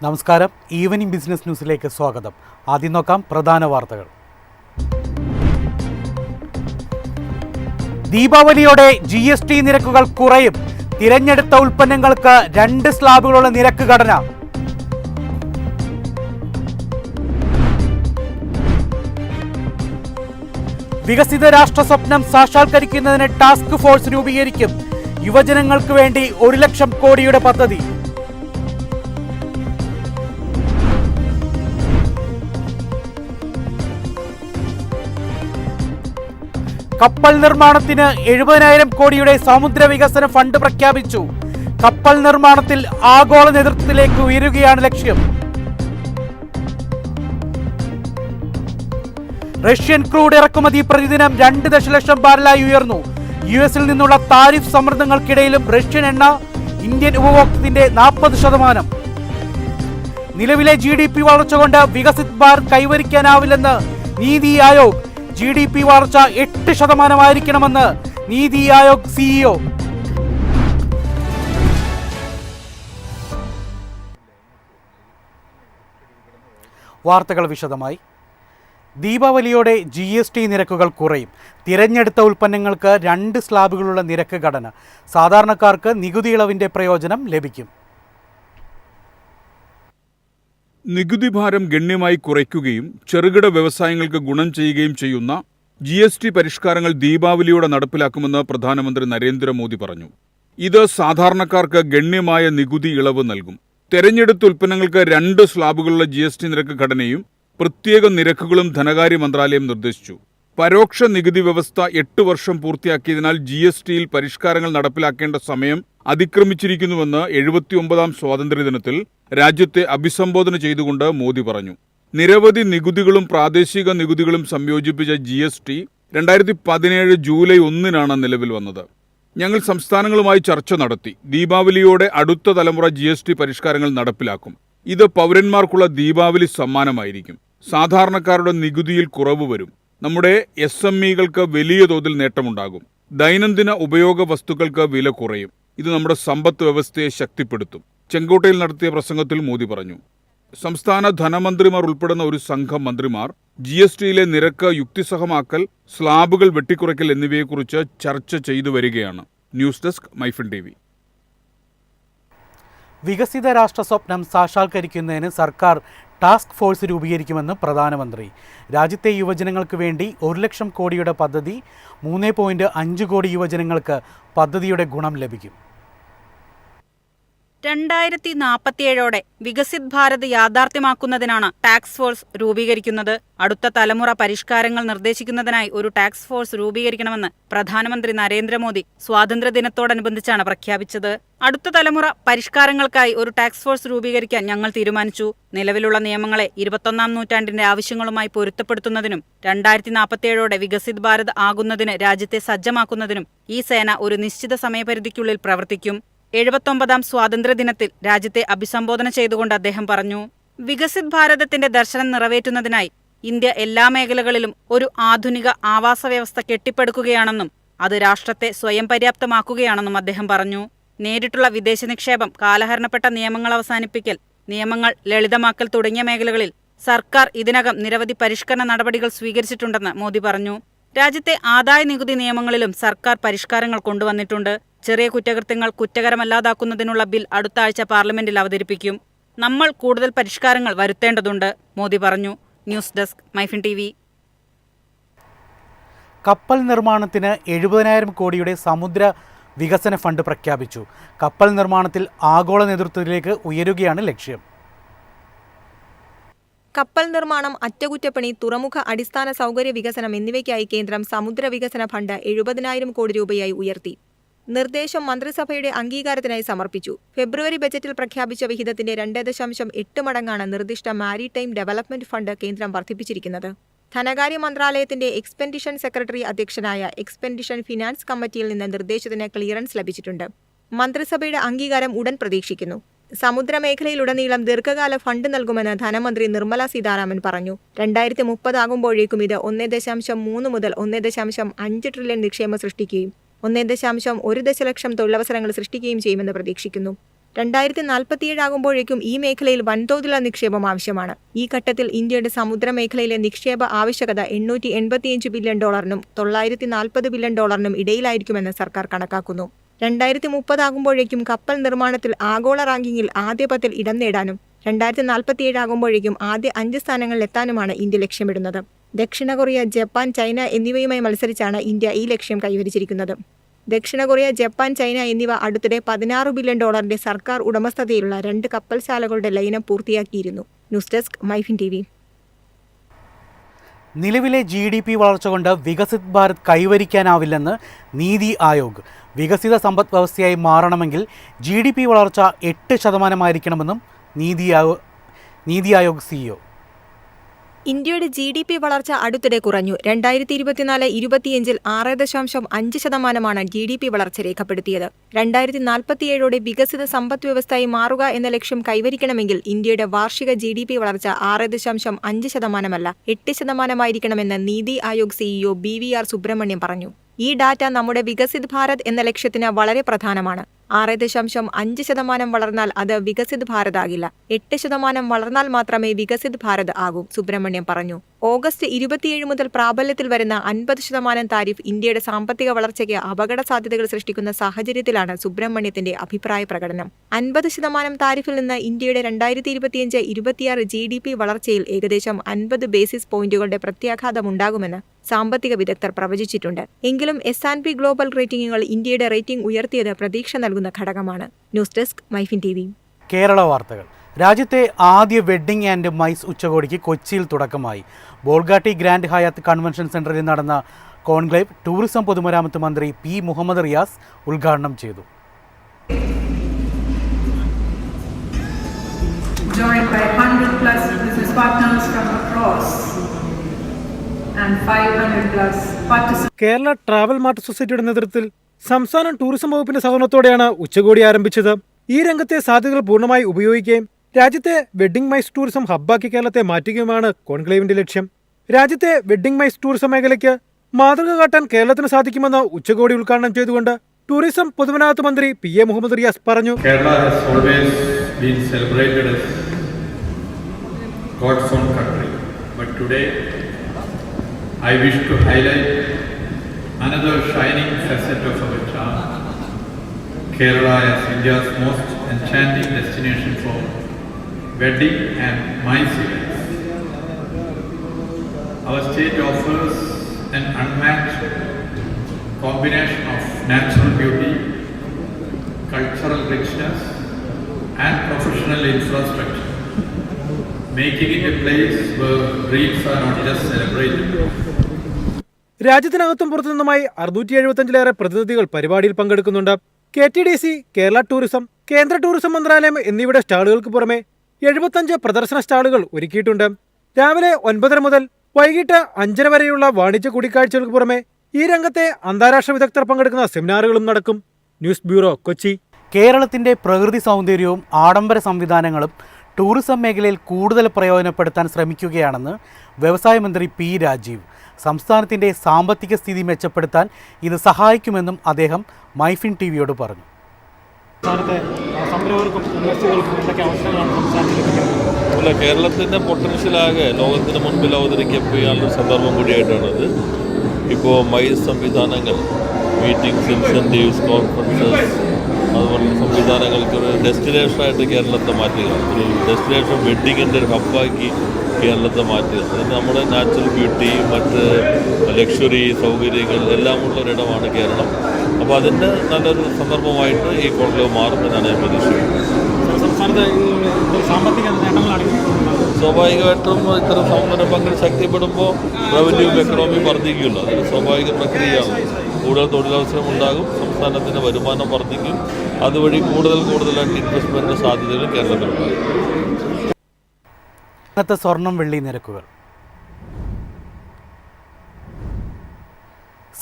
നമസ്കാരം. Evening business ന്യൂസിലേക്ക് സ്വാഗതം. ആദ്യം നോക്കാം പ്രധാന വാർത്തകൾ. ദീപാവലിയോടെ GST നിരക്കുകൾ കുറയും. തിരഞ്ഞെടുത്ത ഉൽപ്പന്നങ്ങൾക്ക് 2 സ്ലാബുകളുള്ള നിരക്ക് ഘടന. വികസിത രാഷ്ട്ര സ്വപ്നം സാക്ഷാത്കരിക്കുന്നതിന് ടാസ്ക് ഫോഴ്സ് രൂപീകരിക്കും. യുവജനങ്ങൾക്ക് വേണ്ടി 1 ലക്ഷം കോടിയുടെ പദ്ധതി. കപ്പൽ നിർമ്മാണത്തിന് 70,000 കോടിയുടെ സമുദ്ര വികസന ഫണ്ട് പ്രഖ്യാപിച്ചു. കപ്പൽ നിർമ്മാണത്തിൽ ആഗോള നേതൃത്വത്തിലേക്ക് ഉയരുകയാണ് ലക്ഷ്യം. റഷ്യൻ ക്രൂഡ് ഇറക്കുമതി പ്രതിദിനം 2 ദശലക്ഷം ബാരലായി ഉയർന്നു. US നിന്നുള്ള താരിഫ് സമ്മർദ്ദങ്ങൾക്കിടയിലും റഷ്യൻ എണ്ണ ഇന്ത്യൻ ഉപഭോക്തൃത്തിന്റെ 40%. നിലവിലെ GDP വളർച്ച കൊണ്ട് വികസിത് ഭാരത് കൈവരിക്കാനാവില്ലെന്ന് നീതി ആയോഗ്. GDP വളർച്ച 8% നീതി ആയോഗ് CEO. വാർത്തകൾ വിശദമായി. ദീപാവലിയോടെ GST നിരക്കുകൾ കുറയും. തിരഞ്ഞെടുത്ത ഉൽപ്പന്നങ്ങൾക്ക് 2 സ്ലാബുകളുള്ള നിരക്ക് ഘടന. സാധാരണക്കാർക്ക് നികുതി ഇളവിന്റെ പ്രയോജനം ലഭിക്കും. നികുതി ഭാരം ഗണ്യമായി കുറയ്ക്കുകയും ചെറുകിട വ്യവസായങ്ങൾക്ക് ഗുണം ചെയ്യുകയും ചെയ്യുന്ന GST പരിഷ്കാരങ്ങൾ ദീപാവലിയോടെ നടപ്പിലാക്കുമെന്ന് പ്രധാനമന്ത്രി നരേന്ദ്രമോദി പറഞ്ഞു. ഇത് സാധാരണക്കാർക്ക് ഗണ്യമായ നികുതി ഇളവ് നൽകും. തെരഞ്ഞെടുത്ത ഉൽപ്പന്നങ്ങൾക്ക് 2 സ്ലാബുകളുള്ള GST നിരക്ക് ഘടനയും പ്രത്യേക നിരക്കുകളും ധനകാര്യ മന്ത്രാലയം നിർദ്ദേശിച്ചു. പരോക്ഷ നികുതി വ്യവസ്ഥ 8 വർഷം പൂർത്തിയാക്കിയതിനാൽ GSTയിൽ പരിഷ്കാരങ്ങൾ നടപ്പിലാക്കേണ്ട സമയം അതിക്രമിച്ചിരിക്കുന്നുവെന്ന് 79ാം സ്വാതന്ത്ര്യദിനത്തിൽ രാജ്യത്തെ അഭിസംബോധന ചെയ്തുകൊണ്ട് മോദി പറഞ്ഞു. നിരവധി നികുതികളും പ്രാദേശിക നികുതികളും സംയോജിപ്പിച്ച GST 2017 ജൂലൈ 1 നിലവിൽ വന്നത്. ഞങ്ങൾ സംസ്ഥാനങ്ങളുമായി ചർച്ച നടത്തി. ദീപാവലിയോടെ അടുത്ത തലമുറ GST പരിഷ്കാരങ്ങൾ നടപ്പിലാക്കും. ഇത് പൗരന്മാർക്കുള്ള ദീപാവലി സമ്മാനമായിരിക്കും. സാധാരണക്കാരുടെ നികുതിയിൽ കുറവ് വരും. നമ്മുടെ SMEകൾക്ക് വലിയ തോതിൽ നേട്ടമുണ്ടാകും. ദൈനംദിന ഉപയോഗ വസ്തുക്കൾക്ക് വില കുറയും. ഇത് നമ്മുടെ സമ്പദ് വ്യവസ്ഥയെ ശക്തിപ്പെടുത്തും. ചെങ്കോട്ടയിൽ നടത്തിയ പ്രസംഗത്തിൽ മോദി പറഞ്ഞു. സംസ്ഥാന ധനമന്ത്രിമാർ ഉൾപ്പെടുന്ന ഒരു സംഘം മന്ത്രിമാർ GSTയിലെ നിരക്ക് യുക്തിസഹമാക്കൽ, സ്ലാബുകൾ വെട്ടിക്കുറയ്ക്കൽ എന്നിവയെക്കുറിച്ച് ചർച്ച ചെയ്തു വരികയാണ്. News desk MyFin TV. വികസിത രാഷ്ട്ര സ്വപ്നം സാക്ഷാത്കരിക്കുന്നതിന് സർക്കാർ ടാസ്ക് ഫോഴ്സ് രൂപീകരിക്കുമെന്ന് പ്രധാനമന്ത്രി. രാജ്യത്തെ യുവജനങ്ങൾക്ക് വേണ്ടി 1 ലക്ഷം കോടിയുടെ പദ്ധതി. 3.5 കോടി യുവജനങ്ങൾക്ക് പദ്ധതിയുടെ ഗുണം ലഭിക്കും. 2047ഓടെ വികസിത് ഭാരത് യാഥാർത്ഥ്യമാക്കുന്നതിനാണ് ടാസ്ക് ഫോഴ്സ് രൂപീകരിക്കുന്നത്. അടുത്ത തലമുറ പരിഷ്കാരങ്ങൾ നിർദ്ദേശിക്കുന്നതിനായി ഒരു ടാസ്ക് ഫോഴ്സ് രൂപീകരിക്കണമെന്ന് പ്രധാനമന്ത്രി നരേന്ദ്രമോദി സ്വാതന്ത്ര്യദിനത്തോടനുബന്ധിച്ചാണ് പ്രഖ്യാപിച്ചത്. അടുത്ത തലമുറ പരിഷ്കാരങ്ങൾക്കായി ഒരു ടാസ്ക് ഫോഴ്സ് രൂപീകരിക്കാൻ ഞങ്ങൾ തീരുമാനിച്ചു. നിലവിലുള്ള നിയമങ്ങളെ 21ാം നൂറ്റാണ്ടിന്റെ ആവശ്യങ്ങളുമായി പൊരുത്തപ്പെടുത്തുന്നതിനും 2047ഓടെ വികസിത് ഭാരത് ആകുന്നതിന് രാജ്യത്തെ സജ്ജമാക്കുന്നതിനും ഈ സേന ഒരു നിശ്ചിത സമയപരിധിക്കുള്ളിൽ പ്രവർത്തിക്കും. 79ാം സ്വാതന്ത്ര്യദിനത്തിൽ രാജ്യത്തെ അഭിസംബോധന ചെയ്തുകൊണ്ട് അദ്ദേഹം പറഞ്ഞു, വികസിത് ഭാരതത്തിന്റെ ദർശനം നിറവേറ്റുന്നതിനായി ഇന്ത്യ എല്ലാ മേഖലകളിലും ഒരു ആധുനിക ആവാസ വ്യവസ്ഥ കെട്ടിപ്പടുക്കുകയാണെന്നും അത് രാഷ്ട്രത്തെ സ്വയം പര്യാപ്തമാക്കുകയാണെന്നും അദ്ദേഹം പറഞ്ഞു. നേരിട്ടുള്ള വിദേശ നിക്ഷേപം, കാലഹരണപ്പെട്ട നിയമങ്ങൾ അവസാനിപ്പിക്കൽ, നിയമങ്ങൾ ലളിതമാക്കൽ തുടങ്ങിയ മേഖലകളിൽ സർക്കാർ ഇതിനകം നിരവധി പരിഷ്കരണ നടപടികൾ സ്വീകരിച്ചിട്ടുണ്ടെന്ന് മോദി പറഞ്ഞു. രാജ്യത്തെ ആദായ നികുതി നിയമങ്ങളിലും സർക്കാർ പരിഷ്കാരങ്ങൾ കൊണ്ടുവന്നിട്ടുണ്ട്. ചെറിയ കുറ്റകൃത്യങ്ങൾ കുറ്റകരമല്ലാതാക്കുന്നതിനുള്ള ബിൽ അടുത്ത ആഴ്ച പാർലമെന്റിൽ അവതരിപ്പിക്കും. നമ്മൾ കൂടുതൽ പരിഷ്കാരങ്ങൾ വരുത്തേണ്ടതുണ്ട്, മോദി പറഞ്ഞു. News desk MyFin TV. കപ്പൽ നിർമ്മാണത്തിന് 70,000 കോടിയുടെ സമുദ്ര വികസന ഫണ്ട് പ്രഖ്യാപിച്ചു. കപ്പൽ നിർമ്മാണത്തിൽ ആഗോള നേതൃത്വത്തിലേക്ക് ഉയരുകയാണ് ലക്ഷ്യം. കപ്പൽ നിർമ്മാണം, അറ്റകുറ്റപ്പണി, തുറമുഖ അടിസ്ഥാന സൗകര്യ വികസനം എന്നിവയ്ക്കായി കേന്ദ്രം സമുദ്ര വികസന ഫണ്ട് 70,000 കോടി രൂപയായി ഉയർത്തി. നിർദ്ദേശം മന്ത്രിസഭയുടെ അംഗീകാരത്തിനായി സമർപ്പിച്ചു. ഫെബ്രുവരി ബജറ്റിൽ പ്രഖ്യാപിച്ച വിഹിതത്തിന്റെ 2.8 മടങ്ങാണ് നിർദ്ദിഷ്ട മാരിടൈം ഡെവലപ്മെന്റ് ഫണ്ട് കേന്ദ്രം വർദ്ധിപ്പിച്ചിരിക്കുന്നത്. ധനകാര്യ മന്ത്രാലയത്തിന്റെ എക്സ്പെൻഡിഷൻ സെക്രട്ടറി അധ്യക്ഷനായ എക്സ്പെൻഡിഷൻ ഫിനാൻസ് കമ്മിറ്റിയിൽ നിന്ന് നിർദ്ദേശത്തിന് ക്ലിയറൻസ് ലഭിച്ചിട്ടുണ്ട്. മന്ത്രിസഭയുടെ അംഗീകാരം ഉടൻ പ്രതീക്ഷിക്കുന്നു. സമുദ്രമേഖലയിലുടനീളം ദീർഘകാല ഫണ്ട് നൽകുമെന്ന് ധനമന്ത്രി നിർമ്മല സീതാരാമൻ പറഞ്ഞു. 2030 ആകുമ്പോഴേക്കും ഇത് 1.3 മുതൽ 1.5 ട്രില്യൺ നിക്ഷേപം സൃഷ്ടിക്കുകയും 1.1 ദശലക്ഷം തൊഴിലവസരങ്ങൾ സൃഷ്ടിക്കുകയും ചെയ്യുമെന്ന് പ്രതീക്ഷിക്കുന്നു. 2047 ആകുമ്പോഴേക്കും ഈ മേഖലയിൽ വൻതോതിലുള്ള നിക്ഷേപം ആവശ്യമാണ്. ഈ ഘട്ടത്തിൽ ഇന്ത്യയുടെ സമുദ്രമേഖലയിലെ നിക്ഷേപ ആവശ്യകത $885 ബില്യൺ 940 ബില്യൺ ഇടയിലായിരിക്കുമെന്ന് സർക്കാർ കണക്കാക്കുന്നു. 2030 ആകുമ്പോഴേക്കും കപ്പൽ നിർമ്മാണത്തിൽ ആഗോള റാങ്കിങ്ങിൽ ആദ്യ 10 ഇടം നേടാനും 2047 ആകുമ്പോഴേക്കും ആദ്യ 5 സ്ഥാനങ്ങളിൽ എത്താനുമാണ് ഇന്ത്യ ലക്ഷ്യമിടുന്നത്. ദക്ഷിണ കൊറിയ, ജപ്പാൻ, ചൈന എന്നിവയുമായി മത്സരിച്ചാണ് ഇന്ത്യ ഈ ലക്ഷ്യം കൈവരിച്ചിരിക്കുന്നത്. ദക്ഷിണ കൊറിയ, ജപ്പാൻ, ചൈന എന്നിവ അടുത്തിടെ $16 ബില്യൺ സർക്കാർ ഉടമസ്ഥതയിലുള്ള 2 കപ്പൽശാലകളുടെ ലൈനം പൂർത്തിയാക്കിയിരുന്നു. News desk MyFin TV. നിലവിലെ GDP വളർച്ച കൊണ്ട് വികസിത് ഭാരത് കൈവരിക്കാനാവില്ലെന്ന് നീതി ആയോഗ്. വികസിത സമ്പദ് വ്യവസ്ഥയായി മാറണമെങ്കിൽ GDP വളർച്ച 8% നീതി ആയോഗ് CEO. ഇന്ത്യയുടെ GDP വളർച്ച അടുത്തിടെ കുറഞ്ഞു. 2024-25 6.5% GDP വളർച്ച രേഖപ്പെടുത്തിയത്. 2047 വികസിത സമ്പദ് വ്യവസ്ഥയായി മാറുക എന്ന ലക്ഷ്യം കൈവരിക്കണമെങ്കിൽ ഇന്ത്യയുടെ വാർഷിക GDP വളർച്ച 6.5% 8% നീതി ആയോഗ് CEO BVR സുബ്രഹ്മണ്യം പറഞ്ഞു. ഈ ഡാറ്റ നമ്മുടെ വികസിത് ഭാരത് എന്ന ലക്ഷ്യത്തിന് വളരെ പ്രധാനമാണ്. 6.5% വളർന്നാൽ അത് വികസിത് ഭാരത് ആകില്ല. 8% വളർന്നാൽ മാത്രമേ വികസിത് ഭാരത് ആകൂ, സുബ്രഹ്മണ്യം പറഞ്ഞു. ഓഗസ്റ്റ് 27 മുതൽ പ്രാബല്യത്തിൽ വരുന്ന 50% താരിഫ് ഇന്ത്യയുടെ സാമ്പത്തിക വളർച്ചയ്ക്ക് അപകട സാധ്യതകൾ സൃഷ്ടിക്കുന്ന സാഹചര്യത്തിലാണ് സുബ്രഹ്മണ്യത്തിന്റെ അഭിപ്രായ പ്രകടനം. 50% താരിഫിൽ നിന്ന് ഇന്ത്യയുടെ 2025-26 GDP വളർച്ചയിൽ ഏകദേശം 50 ബേസിസ് പോയിന്റുകളുടെ പ്രത്യാഘാതമുണ്ടാകുമെന്ന് സാമ്പത്തിക വിദഗ്ധർ പ്രവചിച്ചിട്ടുണ്ട്. എങ്കിലും S&P ഗ്ലോബൽ റേറ്റിംഗുകൾ ഇന്ത്യയുടെ റേറ്റിംഗ് ഉയർത്തിയത് പ്രതീക്ഷ നൽകുന്ന ഘടകമാണ്. News desk MyFin TV. Kerala വാർത്തകൾ. രാജ്യത്തെ ആദ്യ വെഡ്ഡിംഗ് ആൻഡ് മൈസ് ഉച്ചകോടിക്ക് കൊച്ചിയിൽ തുടക്കമായി. ബോൾഗാട്ടി ഗ്രാൻഡ് ഹയാത്ത് കൺവെൻഷൻ സെന്ററിൽ നടന്ന കോൺക്ലേവ് ടൂറിസം പൊതുമരാമത്ത് മന്ത്രി P. മുഹമ്മദ് റിയാസ് ഉദ്ഘാടനം ചെയ്തു. Joined by 100+ business partners from across and 500+ participants. Kerala travel mart സൊസൈറ്റിയുടെ നേതൃത്വത്തിൽ സംസ്ഥാന ടൂറിസം വകുപ്പിന്റെ സഹകരണത്തോടെയാണ് ഉച്ചകോടി ആരംഭിച്ചത്. ഈ രംഗത്തെ സാധ്യതകൾ പൂർണ്ണമായി ഉപയോഗിക്കുകയും രാജ്യത്തെ വെഡ്ഡിംഗ് മൈസ് ടൂറിസം ഹബ്ബാക്കി കേരളത്തെ മാറ്റുകയുമാണ് കോൺക്ലേവിന്റെ ലക്ഷ്യം. രാജ്യത്തെ വെഡ്ഡിംഗ് മൈസ് ടൂറിസം മേഖലയ്ക്ക് മാതൃക കാട്ടാൻ കേരളത്തിന് സാധിക്കുമെന്ന് ഉച്ചകോടി ഉദ്ഘാടനം ചെയ്തുകൊണ്ട് ടൂറിസം പൊതുമരാമത്ത് മന്ത്രി P. മുഹമ്മദ് റിയാസ് പറഞ്ഞു. Kerala has always been celebrated as God's own country, but today I wish to highlight another shining facet of our charm. Kerala is India's most enchanting destination for wedding and MICE events. Our state offers an unmatched combination of natural beauty, cultural richness and professional infrastructure, making it a place where dreams are not just celebrated. രാജ്യത്തിനകത്തും പുറത്തുനിന്നുമായി 675-ലേറെ പ്രതിനിധികൾ പരിപാടിയിൽ പങ്കെടുക്കുന്നുണ്ട്. KTDC, Kerala tourism, കേന്ദ്ര tourism മന്ത്രാലയം എന്നിവയുടെ സ്റ്റാളുകൾക്ക് പുറമെ 75 പ്രദർശന സ്റ്റാളുകൾ ഒരുക്കിയിട്ടുണ്ട്. രാവിലെ 9:30 മുതൽ വൈകിട്ട് 5:30 വരെയുള്ള വാണിജ്യ കൂടിക്കാഴ്ചകൾക്ക് പുറമെ ഈ രംഗത്തെ അന്താരാഷ്ട്ര വിദഗ്ധർ പങ്കെടുക്കുന്ന സെമിനാറുകളും നടക്കും. News bureau, Kochi. കേരളത്തിന്റെ പ്രകൃതി സൗന്ദര്യവും ആഡംബര സംവിധാനങ്ങളും ടൂറിസം മേഖലയിൽ കൂടുതൽ പ്രയോജനപ്പെടുത്താൻ ശ്രമിക്കുകയാണെന്ന് വ്യവസായ മന്ത്രി P. രാജീവ്. സംസ്ഥാനത്തിന്റെ സാമ്പത്തിക സ്ഥിതി മെച്ചപ്പെടുത്താൻ ഇത് സഹായിക്കുമെന്നും അദ്ദേഹം മൈഫിൻ TVയോട് പറഞ്ഞു. അല്ല, കേരളത്തിൻ്റെ പൊട്ടൻഷ്യലാകെ ലോകത്തിന് മുൻപിൽ അവതരിക്കപ്പെടാനുള്ള സന്ദർഭം കൂടിയായിട്ടാണത്. ഇപ്പോൾ മൈസ് സംവിധാനങ്ങൾ, മീറ്റിംഗ്സ്, ഇൻസെൻറ്റീവ്സ്, കോൺഫറൻസസ്, അതുപോലുള്ള സംവിധാനങ്ങൾക്ക് ഒരു ഡെസ്റ്റിനേഷനായിട്ട് കേരളത്തെ മാറ്റുക, ഒരു ഡെസ്റ്റിനേഷൻ വെഡ്ഡിങ്ങിൻ്റെ ഒരു ഹബ്ബാക്കി കേരളത്തെ മാറ്റുക. അതിന് നമ്മുടെ നാച്ചുറൽ ബ്യൂട്ടി, മറ്റ് ലക്ഷറി സൗകര്യങ്ങൾ എല്ലാം ഉള്ളൊരിടമാണ് കേരളം. അപ്പോൾ അതിൻ്റെ നല്ലൊരു സന്ദർഭമായിട്ട് ഈ കോൺക്ലേവ് മാറുമെന്നാണ് ഞാൻ പ്രതീക്ഷിക്കുന്നത്. സ്വാഭാവികമായിട്ടും ഇത്തരം സംരംഭങ്ങൾ ശക്തിപ്പെടുമ്പോൾ റവന്യൂവും എക്കണോമിയും വർദ്ധിക്കുമല്ലോ. അതൊരു സ്വാഭാവിക പ്രക്രിയയാണ്. കൂടുതൽ തൊഴിലവസരം ഉണ്ടാകും, സംസ്ഥാനത്തിൻ്റെ വരുമാനം വർദ്ധിക്കും, അതുവഴി കൂടുതലായിട്ട് ഇൻവെസ്റ്റ്മെൻറ്റ് സാധ്യതകളും കേരളത്തിലുണ്ടാകും. ഇന്നത്തെ സ്വർണം വെള്ളി നിരക്കുകൾ.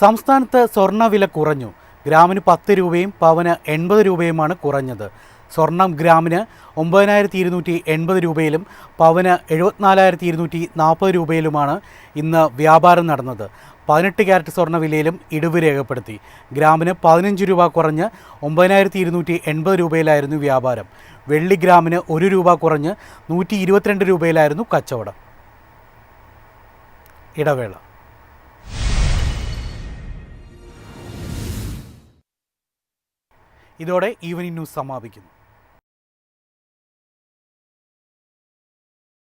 സംസ്ഥാനത്ത് സ്വർണ്ണവില കുറഞ്ഞു. ഗ്രാമിന് 10 രൂപയും പവന് 80 രൂപയുമാണ് കുറഞ്ഞത്. സ്വർണം ഗ്രാമിന് 9280 രൂപയിലും പവന് 74,240 രൂപയിലുമാണ് ഇന്ന് വ്യാപാരം നടന്നത്. 18 ക്യാരറ്റ് സ്വർണ്ണ വിലയിലും ഇടിവ് രേഖപ്പെടുത്തി. ഗ്രാമിന് 15 രൂപ കുറഞ്ഞ് 9280 രൂപയിലായിരുന്നു വ്യാപാരം. വെള്ളി ഗ്രാമിന് 1 രൂപ കുറഞ്ഞ് 122 രൂപയിലായിരുന്നു കച്ചവടം. ഇടവേള. ഇതോടെ ഈവനിംഗ് ന്യൂസ് സമാപിക്കുന്നു.